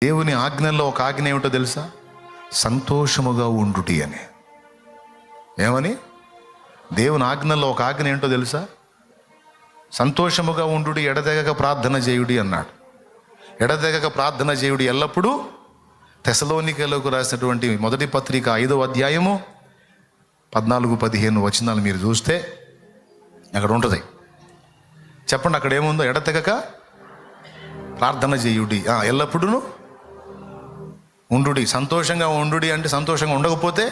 దేవుని ఆజ్ఞల్లో ఒక ఆజ్ఞ ఏమిటో తెలుసా? సంతోషముగా ఉండుటి అని. ఏమని? దేవుని ఆజ్ఞల్లో ఒక ఆజ్ఞ ఏంటో తెలుసా? సంతోషముగా ఉండుడి, ఎడతెగక ప్రార్థన చేయుడి అన్నాడు. ఎడతెగక ప్రార్థన చేయుడి ఎల్లప్పుడూ. తెసలోనికలకు రాసినటువంటి మొదటి పత్రిక 5వ అధ్యాయము 14-15 వచనాలు మీరు చూస్తే అక్కడ ఉంటుంది. చెప్పండి, అక్కడ ఏముందో? ఎడతెగక ప్రార్థన చేయుడి, ఎల్లప్పుడూ ఉండుడి. సంతోషంగా ఉండుడి అంటే సంతోషంగా ఉండకపోతే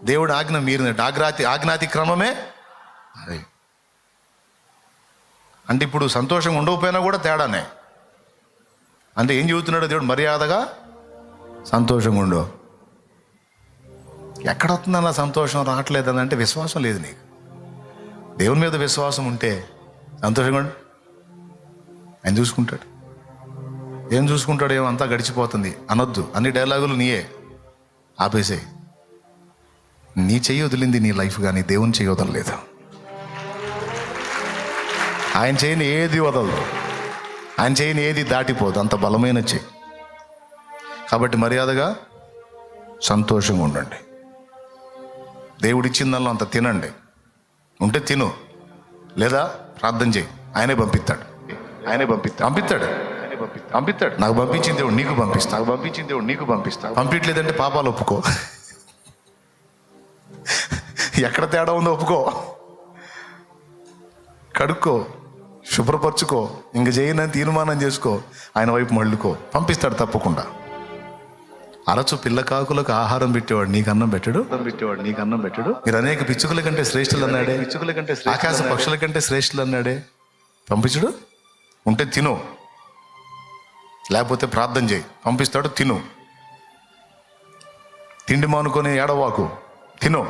దేవుడు ఆజ్ఞ మీరినట్టు. ఆజ్ఞాతిక్రమమే అది. అంటే ఇప్పుడు సంతోషంగా ఉండకపోయినా కూడా తేడానే. అంటే ఏం చెబుతున్నాడు దేవుడు? మర్యాదగా సంతోషంగా ఉండు. ఎక్కడ వస్తుందన్న సంతోషం రావట్లేదని అంటే విశ్వాసం లేదు నీకు. దేవుని మీద విశ్వాసం ఉంటే సంతోషంగా ఉండు, ఆయన చూసుకుంటాడు. ఏం చూసుకుంటాడు? ఏమంతా గడిచిపోతుంది అనొద్దు. అన్ని డైలాగులు నీయే ఆపేసేయి. నీ చెయ్యి వదిలింది నీ లైఫ్, కానీ దేవుని చెయ్యి వదలలేదు. ఆయన చేయని ఏది వదలదు, ఆయన చేయని ఏది దాటిపోదు. అంత బలమైన చెయ్యి. కాబట్టి మర్యాదగా సంతోషంగా ఉండండి. దేవుడిచ్చిందల్లో అంత తినండి. ఉంటే తిను, లేదా ప్రార్థన చేయి. ఆయనే పంపిస్తాడు. నాకు పంపించిన దేవుడు నీకు పంపిస్తా. పంపించలేదంటే పాపాలు ఒప్పుకో. ఎక్కడ తేడా ఉందో ఒప్పుకో, కడుక్కో, శుభ్రపరచుకో, ఇంక చేయనని తీర్మానం చేసుకో, ఆయన వైపు మళ్ళుకో. పంపిస్తాడు తప్పకుండా. అరచు పిల్ల కాకులకు ఆహారం పెట్టేవాడు నీకు అన్నం పెట్టాడు. మీరు అనేక పిచ్చుకల కంటే శ్రేష్ఠులు అన్నాడే, ఆకాశ పక్షుల కంటే శ్రేష్ఠులు అన్నాడే. పంపించడు. ఉంటే తిను, లేకపోతే ప్రార్థన చేయి. పంపిస్తాడు, తిను. తిండి మానుకొని ఏడవాకు, తిను.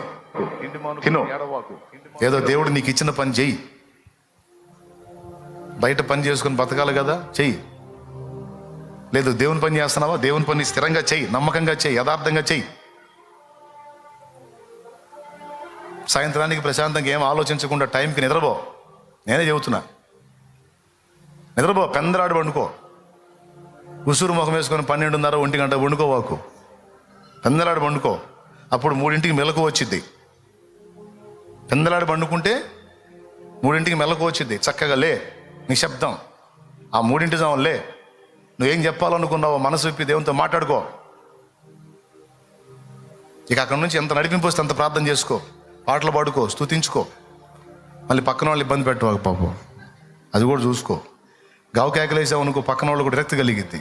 ఏదో దేవుడు నీకు ఇచ్చిన పని చెయ్యి. బయట పని చేసుకుని బతకాలి కదా, చెయ్యి. లేదు దేవుని పని చేస్తున్నావా, దేవుని పని స్థిరంగా చెయ్యి, నమ్మకంగా చెయ్యి, యథార్థంగా చెయ్యి. సాయంత్రానికి ప్రశాంతంగా ఏం ఆలోచించకుండా టైంకి నిద్రపో. నేనే చెబుతున్నా, నిద్రపో. పెందరాడు వండుకో. ఉసురు ముఖం వేసుకొని 12:30 1 గంట వండుకోవాకు. పెందలాడు వండుకో. అప్పుడు 3ంటికి మెలకు వచ్చిద్ది. పెందలాడు వండుకుంటే 3ంటికి మెలకు వచ్చిద్ది. చక్కగా లే, నిశ్శబ్దం. ఆ 3 జాము లే. నువ్వేం చెప్పాలనుకున్నావో మనసు విప్పి దేవునితో మాట్లాడుకో. ఇక అక్కడి నుంచి ఎంత నడిపింపు వస్తే అంత ప్రార్థన చేసుకో, పాటలు పాడుకో, స్తుతించుకో. మళ్ళీ పక్కన వాళ్ళు ఇబ్బంది పెట్టవాకు పాపం, అది కూడా చూసుకో. గావు కేకలేసావు అనుకో, పక్కన వాళ్ళు కూడా విరక్తి కలిగిద్ది.